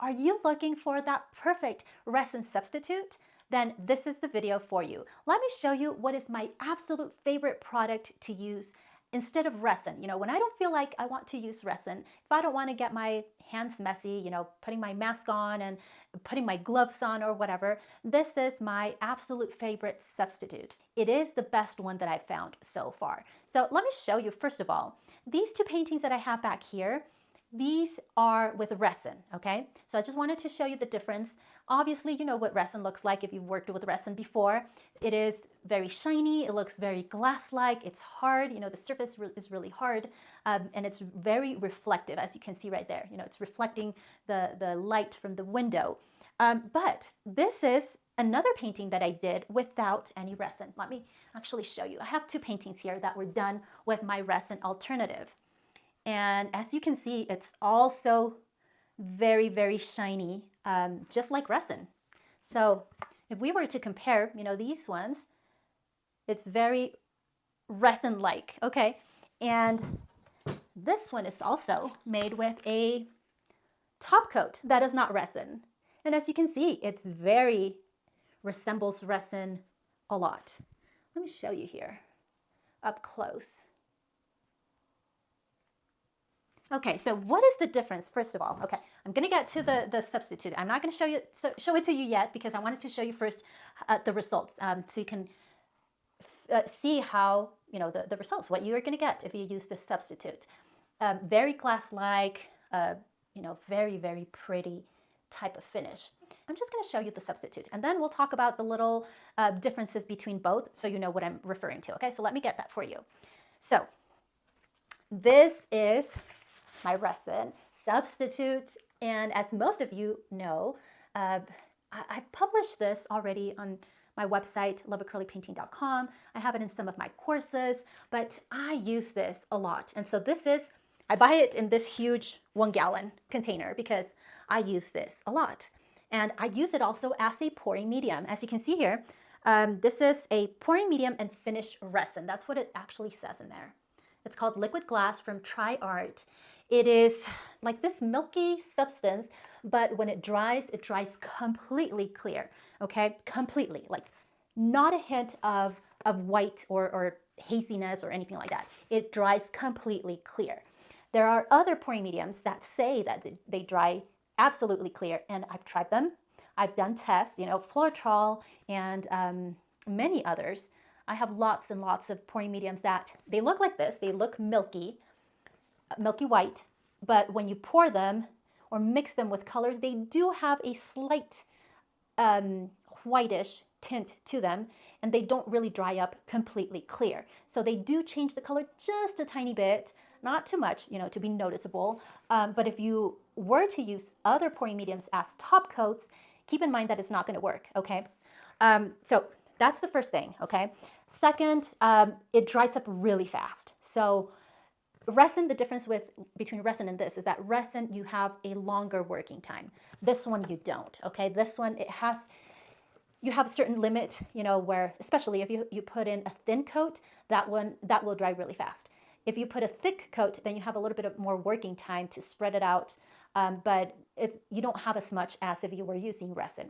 Are you looking for that perfect resin substitute? Then this is the video for you. Let me show you what is my absolute favorite product to use instead of resin. You know, when I don't feel like I want to use resin, if I don't want to get my hands messy, you know, putting my mask on and putting my gloves on or whatever, this is my absolute favorite substitute. It is the best one that I've found so far. So let me show you, first of all, these two paintings that I have back here, these are with resin, okay? So I just wanted to show you the difference. Obviously, you know what resin looks like if you've worked with resin before. It is very shiny, it looks very glass-like, it's hard, you know, the surface is really hard, and it's very reflective, as you can see right there. You know, it's reflecting the light from the window. But this is another painting that I did without any resin. Let me actually show you. I have two paintings here that were done with my resin alternative. And as you can see, it's also very, very shiny, just like resin. So if we were to compare, you know, these ones, it's very resin-like, okay? And this one is also made with a top coat that is not resin. And as you can see, it's very resembles resin a lot. Let me show you here up close. Okay, so what is the difference, first of all? Okay, I'm going to get to the substitute. I'm not going to show it to you yet because I wanted to show you first the results so you can see how, you know, the results, what you're going to get if you use this substitute. Very glass-like, you know, very, very pretty type of finish. I'm just going to show you the substitute, and then we'll talk about the little differences between both so you know what I'm referring to. Okay, so let me get that for you. So this is my resin substitute, and as most of you know, I published this already on my website, loveacrylicpainting.com. I have it in some of my courses, but I use this a lot. And so this is, I buy it in this huge 1-gallon container because I use this a lot. And I use it also as a pouring medium. As you can see here, this is a pouring medium and finish resin. That's what it actually says in there. It's called Liquid Glass from TriArt. It is like this milky substance, but when it dries completely clear, okay? Completely, like not a hint of white or haziness or anything like that. It dries completely clear. There are other pouring mediums that say that they dry absolutely clear, and I've tried them. I've done tests, you know, Floetrol and many others. I have lots and lots of pouring mediums that they look like this. They look milky white, but when you pour them or mix them with colors, they do have a slight whitish tint to them, and they don't really dry up completely clear. So they do change the color just a tiny bit, not too much, you know, to be noticeable. But if you were to use other pouring mediums as top coats, keep in mind that it's not going to work, okay? So that's the first thing, okay? Second, it dries up really fast. So resin, the difference between resin and this is that resin, you have a longer working time. This one you don't, okay? This one, you have a certain limit, you know, where, especially if you put in a thin coat, that will dry really fast. If you put a thick coat, then you have a little bit of more working time to spread it out, but you don't have as much as if you were using resin.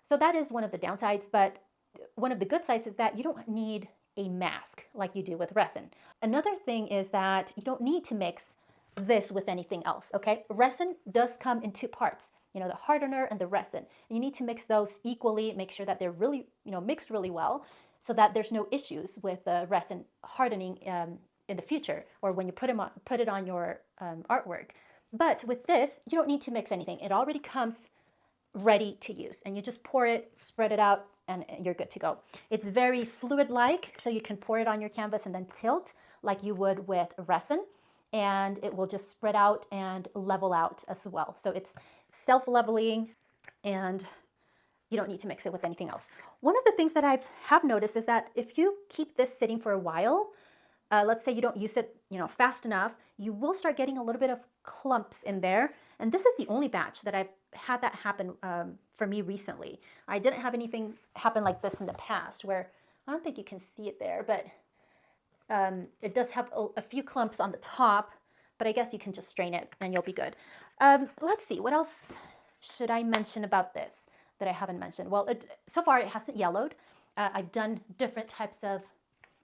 So that is one of the downsides, but one of the good sides is that you don't need a mask like you do with resin. Another thing is that you don't need to mix this with anything else, okay? Resin does come in two parts, you know, the hardener and the resin. You need to mix those equally, make sure that they're really, you know, mixed really well so that there's no issues with the resin hardening in the future or when you put it on your artwork. But with this, you don't need to mix anything. It already comes ready to use, and you just pour it, spread it out, and you're good to go. It's very fluid-like, so you can pour it on your canvas and then tilt like you would with resin, and it will just spread out and level out as well. So it's self-leveling, and you don't need to mix it with anything else. One of the things that I have noticed is that if you keep this sitting for a while, let's say you don't use it, you know, fast enough, you will start getting a little bit of clumps in there. And this is the only batch that I've had that happen for me recently. I didn't have anything happen like this in the past, where I don't think you can see it there, but it does have a few clumps on the top, but I guess you can just strain it and you'll be good. Let's see, what else should I mention about this that I haven't mentioned? Well, so far it hasn't yellowed. I've done different types of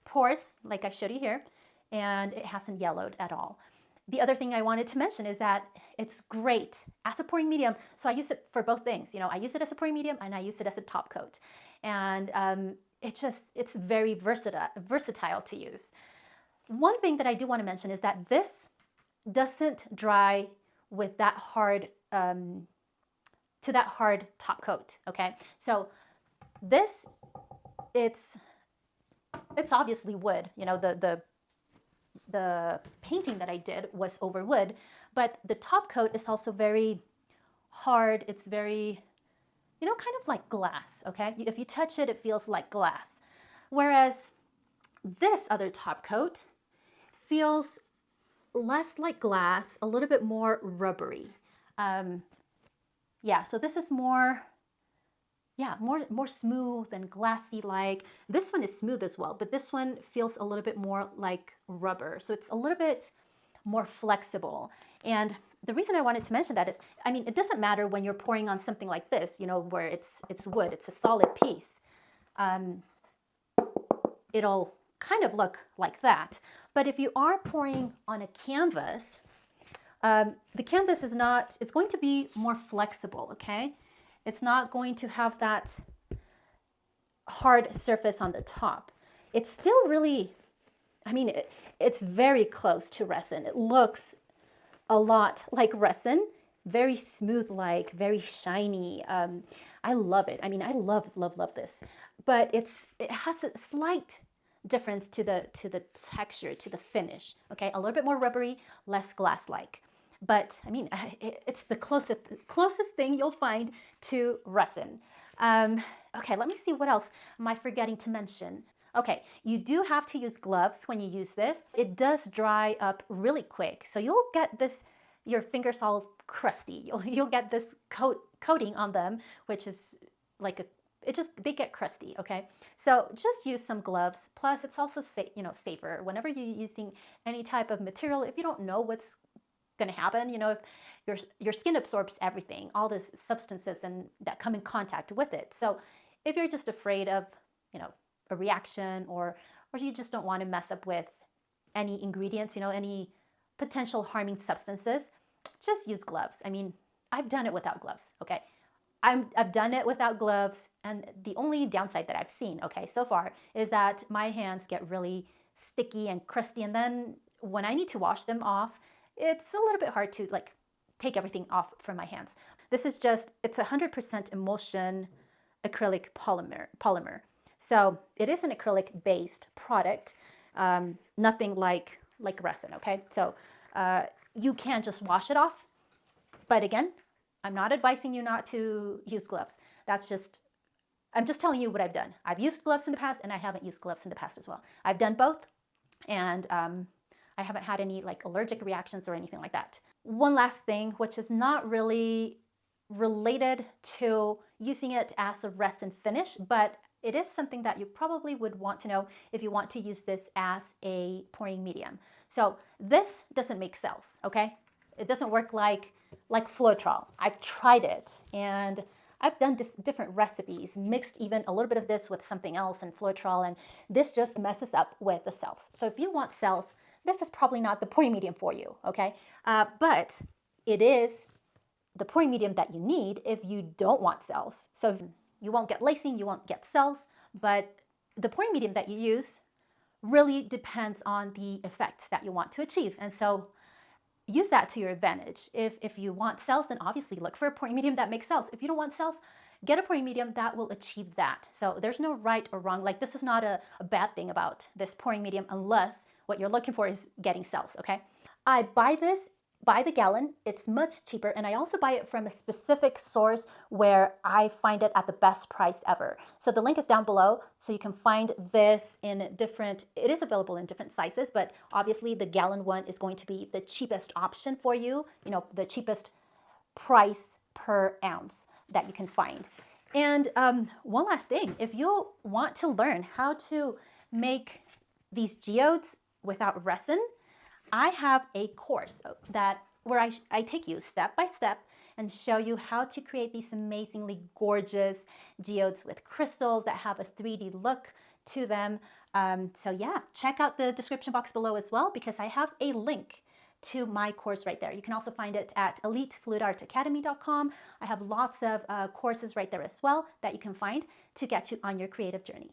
pours, like I showed you here, and it hasn't yellowed at all. The other thing I wanted to mention is that it's great as a pouring medium. So I use it for both things. You know, I use it as a pouring medium and I use it as a top coat. And it's very versatile to use. One thing that I do want to mention is that this doesn't dry with that hard, to that hard top coat, okay? So this, it's obviously wood. You know, the painting that I did was over wood, but the top coat is also very hard. It's very, you know, kind of like glass, okay? If you touch it, it feels like glass. Whereas this other top coat feels less like glass, a little bit more rubbery. Yeah, so this is more, yeah, more smooth and glassy like. This one is smooth as well, but this one feels a little bit more like rubber. So it's a little bit more flexible. And the reason I wanted to mention that is, I mean, it doesn't matter when you're pouring on something like this, you know, where it's wood, it's a solid piece. It'll kind of look like that. But if you are pouring on a canvas, the canvas is not, it's going to be more flexible, okay? It's not going to have that hard surface on the top. It's still really, I mean, it's very close to resin. It looks a lot like resin, very smooth like, very shiny. I love it. I mean, I love this. But it has a slight difference to the texture, to the finish, okay? A little bit more rubbery, less glass-like. But I mean, it's the closest thing you'll find to resin. Okay, let me see what else am I forgetting to mention. Okay, you do have to use gloves when you use this. It does dry up really quick, so you'll get this, your fingers all crusty. You'll get this coating on them, which is like they get crusty, okay? So just use some gloves. Plus, it's also safer whenever you're using any type of material. If you don't know what's going to happen, you know, if your skin absorbs everything, all these substances and that come in contact with it. So if you're just afraid of, you know, a reaction, or you just don't want to mess up with any ingredients, you know, any potential harming substances, just use gloves. I mean, I've done it without gloves, okay? I've done it without gloves, and the only downside that I've seen, okay, so far, is that my hands get really sticky and crusty, and then when I need to wash them off, it's a little bit hard to like take everything off from my hands. This is just, it's 100% emulsion acrylic polymer. So it is an acrylic based product, nothing like resin, okay? So you can just wash it off. But again, I'm not advising you not to use gloves. I'm just telling you what I've done. I've used gloves in the past, and I haven't used gloves in the past as well. I've done both, and I haven't had any like allergic reactions or anything like that. One last thing, which is not really related to using it as a resin finish, but it is something that you probably would want to know if you want to use this as a pouring medium. So this doesn't make cells, okay? It doesn't work like Floetrol. I've tried it, and I've done different recipes, mixed even a little bit of this with something else in Floetrol, and this just messes up with the cells. So if you want cells, this is probably not the pouring medium for you, okay? But it is the pouring medium that you need if you don't want cells. So you won't get lacing, you won't get cells, but the pouring medium that you use really depends on the effects that you want to achieve. And so use that to your advantage. If you want cells, then obviously look for a pouring medium that makes cells. If you don't want cells, get a pouring medium that will achieve that. So there's no right or wrong. Like, this is not a bad thing about this pouring medium unless what you're looking for is getting cells, okay? I buy this by the gallon. It's much cheaper, and I also buy it from a specific source where I find it at the best price ever. So the link is down below, so you can find this in different, it is available in different sizes, but obviously the gallon one is going to be the cheapest option for you, you know, the cheapest price per ounce that you can find. And one last thing, if you want to learn how to make these geodes without resin, I have a course where I take you step by step and show you how to create these amazingly gorgeous geodes with crystals that have a 3D look to them. So yeah, check out the description box below as well, because I have a link to my course right there. You can also find it at elitefluidartacademy.com. I have lots of courses right there as well that you can find to get you on your creative journey.